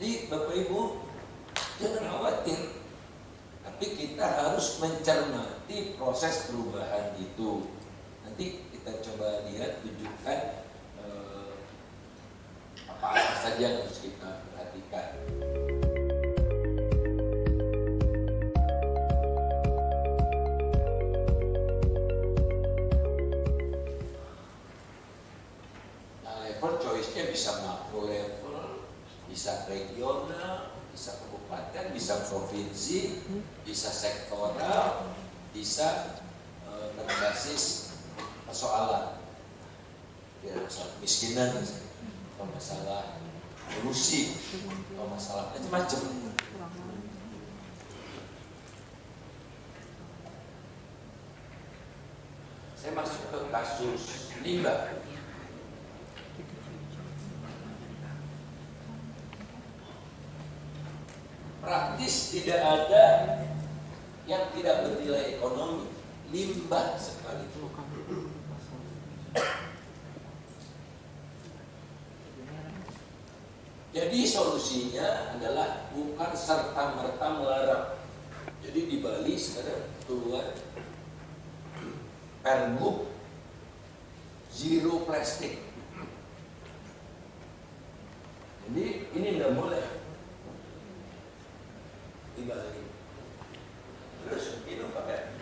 Jadi Bapak Ibu jangan khawatir, tapi kita harus mencermati proses perubahan itu. Nanti kita coba lihat, tunjukkan apa saja yang harus kita perhatikan. Nah, level choice-nya bisa makro level, bisa regional, bisa kabupaten, bisa provinsi, bisa sektoral, bisa berbasis persoalan, ya, masalah kemiskinan, atau masalah polusi, atau masalah macam-macam. Saya masuk ke kasus limbah. Praktis tidak ada yang tidak bernilai ekonomi, limbah sekalipun. Jadi solusinya adalah bukan serta-merta melarang. Jadi di Bali sekarang keluar Pergub Zero Plastic. Jadi ini nggak boleh di Bali. Terus minum pakai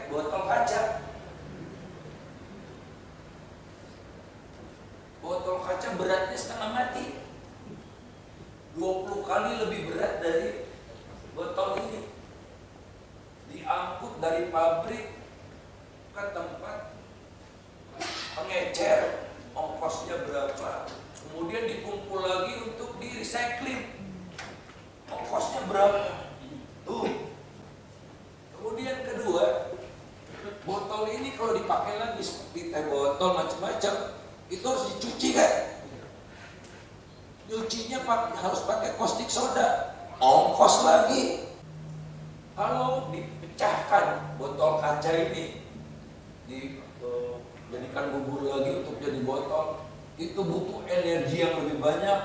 botol kaca. Botol kaca beratnya setengah mati, 20 kali lebih berat dari botol ini. Diangkut dari pabrik ke tempat pengecer, ongkosnya berapa? Kemudian dikumpul lagi untuk di recycling, ongkosnya berapa? Tuh. Kemudian kedua, botol ini kalau dipakai lagi seperti teh botol macam-macam, itu harus dicuci kan? Nyucinya harus pakai caustic soda, ongkos lagi. Kalau dipecahkan botol kaca ini, dijadikan bubur lagi untuk jadi botol, itu butuh energi yang lebih banyak,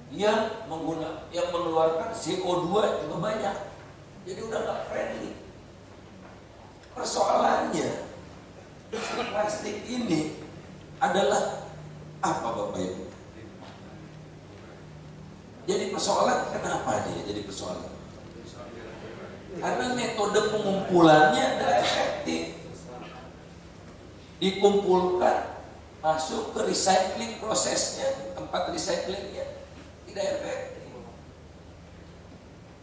yang mengeluarkan CO2 juga banyak. Jadi udah nggak friendly. Persoalannya, plastik ini adalah apa Bapak Ibu? Jadi persoalan kenapa dia jadi persoalan? Karena metode pengumpulannya tidak efektif. Dikumpulkan, masuk ke recycling prosesnya, tempat recyclingnya tidak efektif.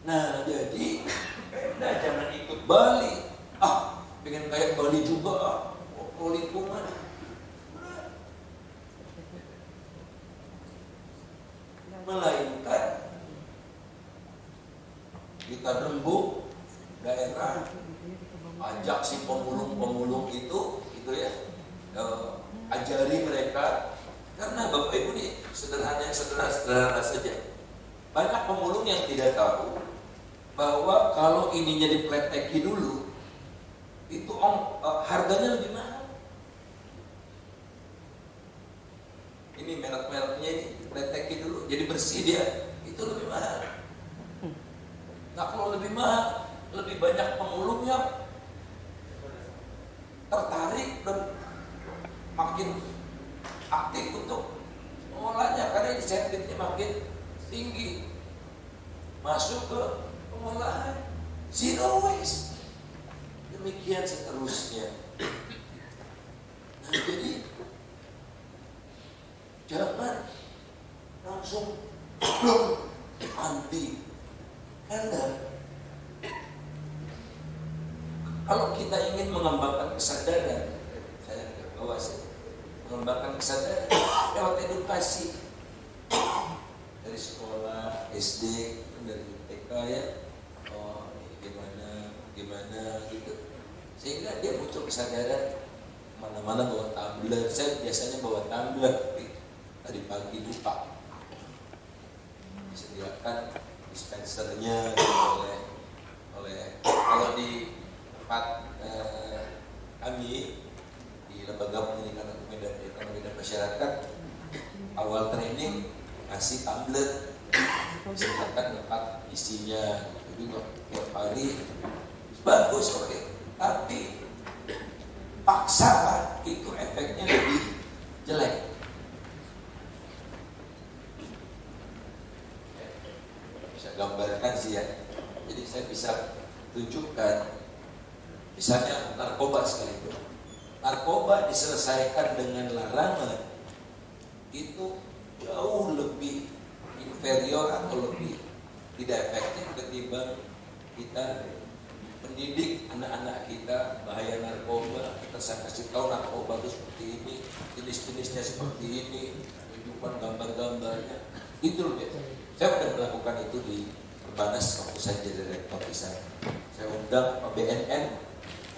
Nah, jadi Pemda jangan ikut Bali. Pengen kayak Bali juga, lingkungan. Melainkan kita rembuk daerah, ajak si pemulung-pemulung itu ya, ajari mereka. Karena Bapak Ibu nih sederhana saja. Banyak pemulung yang tidak tahu bahwa kalau ininya dipleteki dulu, itu harganya lebih mahal. Ini merek-mereknya ini dipleteki dulu, jadi bersih dia, itu lebih mahal. Nah kalau lebih mahal, lebih banyak pemulung yang tertarik dan makin aktif untuk mengolahnya, karena insentifnya makin tinggi. Masuk ke pengolahan zero waste, demikian seterusnya. Nah, jadi jangan langsung anti, karena kalau kita ingin mengembangkan kesadaran, saya bawa mengembangkan kesadaran lewat edukasi dari sekolah, SD, dari TK ya, gimana gitu, sehingga dia muncul kesadaran. Mana-mana bawa tumbler, saya biasanya bawa tumbler, tadi pagi lupa, disediakan dispensernya oleh kalau di tempat kami di lembaga pendidikan ekonomi dan masyarakat awal training kasih tablet, silakan tempat isinya, jadi tiap hari bagus oke. Tapi paksa kan, itu efeknya lebih jelek. Bisa gambarkan sih ya. Jadi saya bisa tunjukkan, misalnya narkoba sekalipun. Narkoba diselesaikan dengan larangan itu jauh lebih inferior atau lebih tidak efektif ketimbang kita mendidik anak-anak kita bahaya narkoba. Kita kasih tahu narkoba itu seperti ini, jenis-jenisnya seperti ini, tunjukkan gambar-gambarnya. Itu loh. Saya sudah melakukan itu di Perbanas waktu saya jadi rektor di sana. Saya undang BNN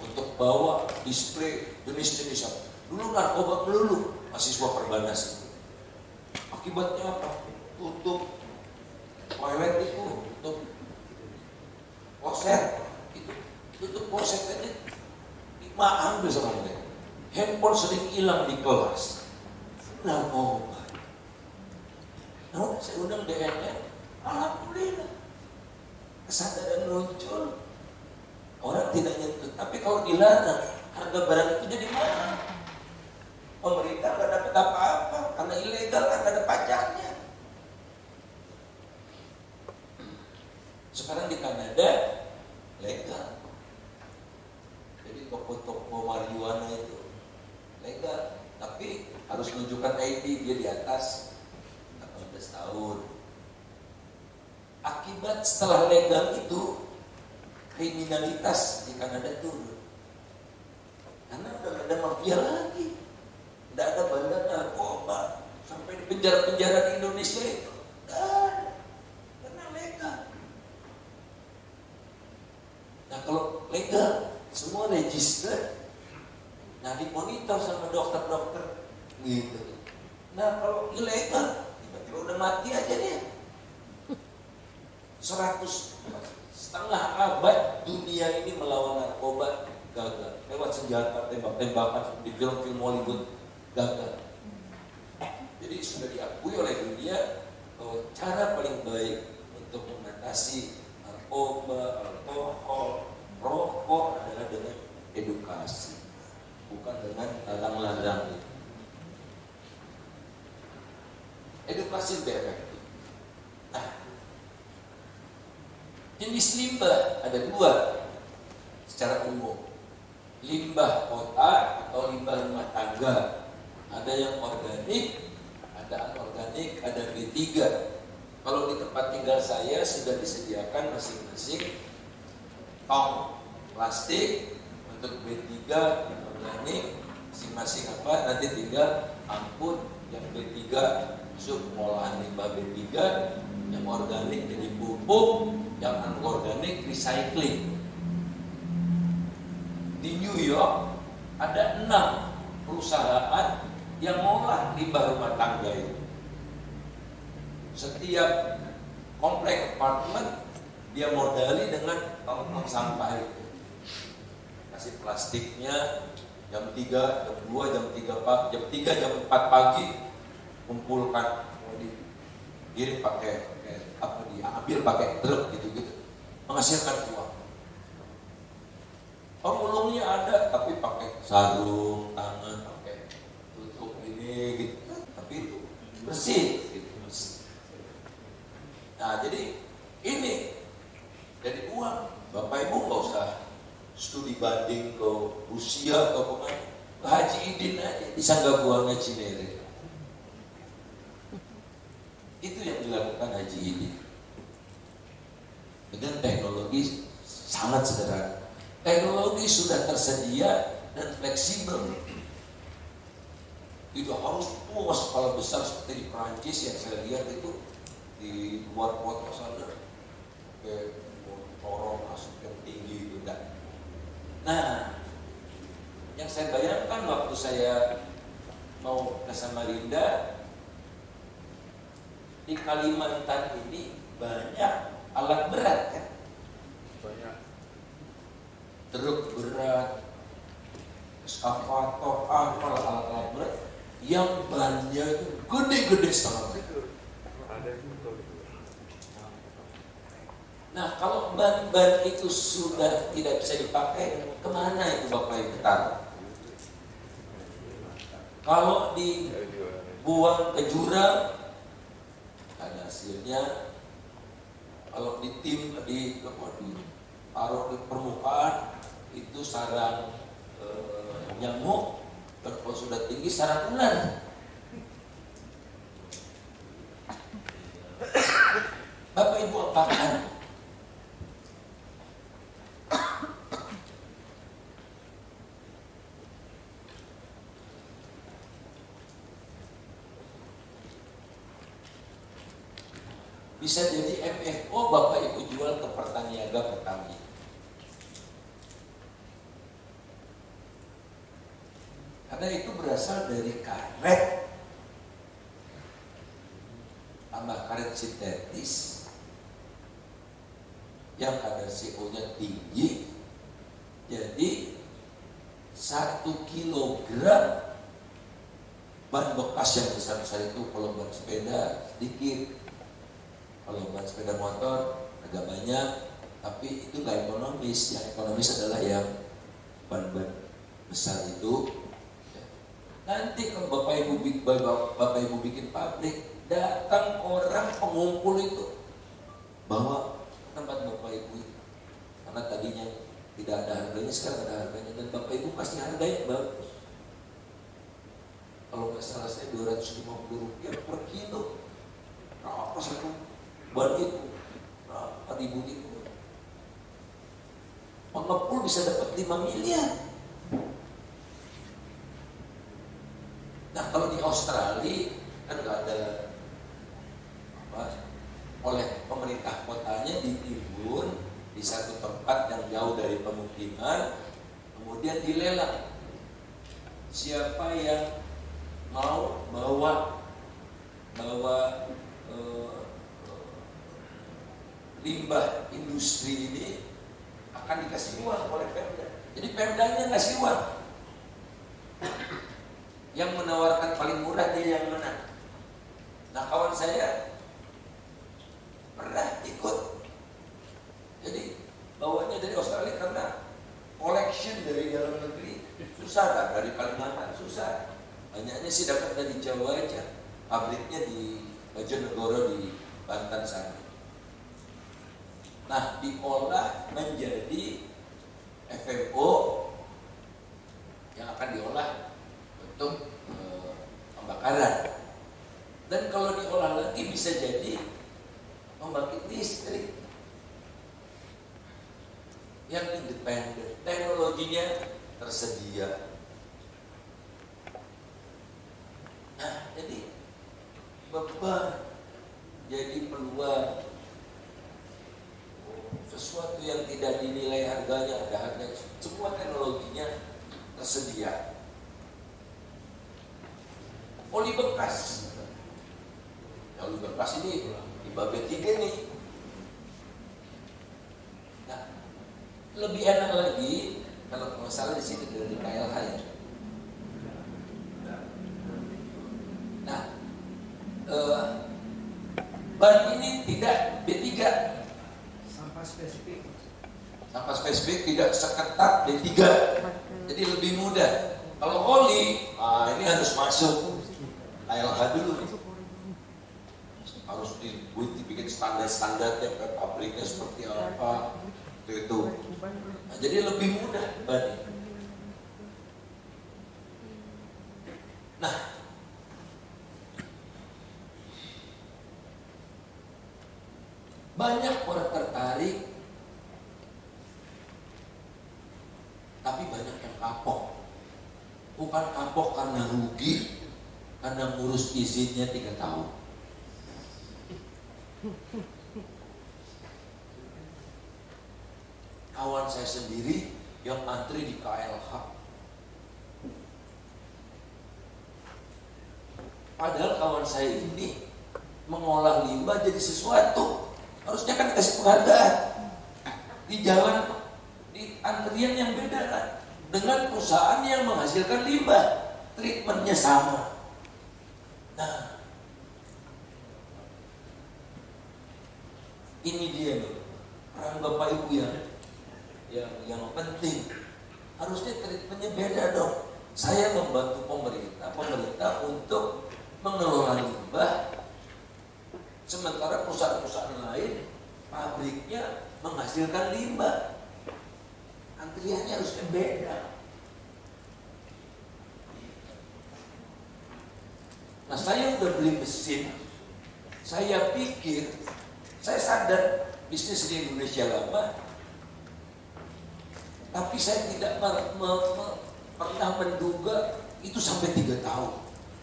untuk bawa display jenis-jenis apa. Dulu narkoba melulu mahasiswa Perbanas itu. Akibatnya apa? Tutup toilet itu, tutup kloset itu, tutup kloset aja 5 ambil sama mereka. Handphone sering hilang di kelas. Narkoba. Nah, saya undang BNN, alhamdulillah kesadaran muncul. Orang tidak nyentuh, tapi kalau dilarang harga barang itu jadi mahal. Pemerintah nggak dapat apa-apa karena ilegal, kan ada pajaknya. Sekarang di Kanada legal, jadi toko-toko marijuana itu legal, tapi harus menunjukkan ID dia di atas 18 tahun. Akibat setelah legal itu kriminalitas di Kanada turun. Karena udah gak ada mafia lagi, udah ada bandar narkoba sampai di penjara-penjara di Indonesia itu gak ada, karena legal. Nah kalau legal semua register, nah dimonitor sama dokter-dokter gitu. Nah kalau ilegal tiba-tiba udah mati aja dia. 100,5 abad dunia ini melawan narkoba gagal. Lewat senjata, tembak-tembakan di film-film Hollywood gagal. Jadi sudah diakui oleh dunia bahwa cara paling baik untuk mengatasi narkoba, alkohol, rokok adalah dengan edukasi, bukan dengan larang-larang. Edukasi lebih efektif. Nah, jenis limbah ada 2 secara umum. Limbah kota atau limbah rumah tangga. Ada yang organik, ada anorganik, ada B3. Kalau di tempat tinggal saya sudah disediakan masing-masing tong plastik untuk B3 organik, masing-masing apa, nanti tinggal angkut yang B3 masuk pengolahan limbah B3, yang organik jadi pupuk, yang anorganik recycling. Di New York ada 6 perusahaan yang ngolah limbah rumah tangga itu. Setiap komplek apartemen dia modali dengan tong sampah itu. Kasih plastiknya jam 3, jam 2, jam 3 pagi, jam 3, jam 4 pagi kumpulkan, dikirim pakai apa, dia ambil pakai truk gitu-gitu, menghasilkan uang. Pemulungnya ada tapi pakai sarung tangan, pakai tutup ini gitu, tapi itu bersih gitu. Nah jadi ini jadi uang. Bapak Ibu nggak usah studi banding ke Rusia atau kemana, ke Haji Idin aja di Sanggabuanga Cinere. Itu yang dilakukan Haji Idin dengan teknologi sangat sederhana. Teknologi sudah tersedia dan fleksibel. Tidak harus skala besar seperti di Perancis yang saya lihat itu di luar kota sana, ke lorong masuk yang tinggi itu kan. Nah, yang saya bayangkan waktu saya mau ke Samarinda, di Kalimantan ini banyak alat berat kan, banyak truk berat, eskavator, alat berat. yang bannya gede-gede setengah meter. Nah, kalau ban-ban itu sudah tidak bisa dipakai, kemana itu Bapak Ibu taruh? Kalau dibuang ke jurang, ada hasilnya. Kalau taruh di permukaan, itu sarang nyamuk. Kalau sudah tinggi sarang ular. Bapak Ibu apakan? Bisa jadi MFO Bapak Ibu jual ke Pertaniaga petani. Karena itu berasal dari karet, tambah karet sintetis yang kadar CO-nya tinggi. Jadi 1 kilogram ban bekas yang besar-besar itu, kalau ban sepeda sedikit, kalau ban sepeda motor agak banyak, tapi itu nggak ekonomis. Yang ekonomis adalah yang ban-ban besar itu. Nanti kalau Bapak Ibu bikin pabrik, datang orang pengumpul itu, bawa tempat Bapak Ibu itu. Karena tadinya tidak ada harganya, sekarang ada harganya, dan Bapak Ibu pasti harganya bagus. Kalau nggak salah saya Rp250 per kilo. Berapa satu ban itu? Berapa ribu itu? Pengepul bisa dapat 5 miliar. Nah, kalau di Australia kan nggak ada oleh pemerintah kotanya ditimbun di satu tempat yang jauh dari pemukiman, kemudian dilelang. Siapa yang mau bawa limbah industri ini akan dikasih uang oleh Pemda. Jadi Pemdanya ngasih uang. Yang menawarkan paling murah dia yang menang. Nah, kawan saya pernah ikut. Jadi bawanya dari Australia karena collection dari dalam negeri susah kan, dari Kalimantan susah. Banyaknya sih dapat dari Jawa aja. Pabriknya di Bojonegoro di Banten sana. Nah, diolah menjadi FMO yang akan diolah untuk pembakaran. Dan kalau diolah lagi bisa jadi membangkit listrik yang independen. Teknologinya tersedia. Nah, jadi beban, jadi peluang. Sesuatu yang tidak dinilai harganya, ada harganya. Semua teknologinya tersedia. Oli bekas. Ya, oli bekas ini di Babet 3 nih. Nah, lebih enak lagi kalau masalah di sini dari KLH ya. Nah, ban ini tidak B3. Sampah spesifik tidak seketat D3, jadi lebih mudah. Kalau oli, ini harus masuk KLH dulu, harus dibikin standar-standarnya, pabriknya seperti apa, itu. Nah, jadi lebih mudah ban. Nah, banyak orang tertarik, tapi banyak yang kapok. Bukan kapok karena rugi, karena ngurus izinnya 3 tahun. Kawan saya sendiri yang antri di KLH. Padahal kawan saya ini mengolah limbah jadi sesuatu. Harusnya kan kasih penghargaan. Di jalan, di antrian yang beda kan, dengan perusahaan yang menghasilkan limbah, treatmentnya sama. Nah, ini dia loh, peran Bapak Ibu yang penting. Harusnya treatmentnya beda dong. Saya membantu pemerintah untuk mengelola limbah, sementara perusahaan-perusahaan lain pabriknya menghasilkan limbah. Antriannya harusnya beda. Nah, saya udah beli mesin. Saya pikir, saya sadar bisnis di Indonesia lama, tapi saya tidak pernah menduga itu sampai 3 tahun.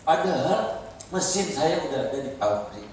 Padahal mesin saya udah ada di pabrik.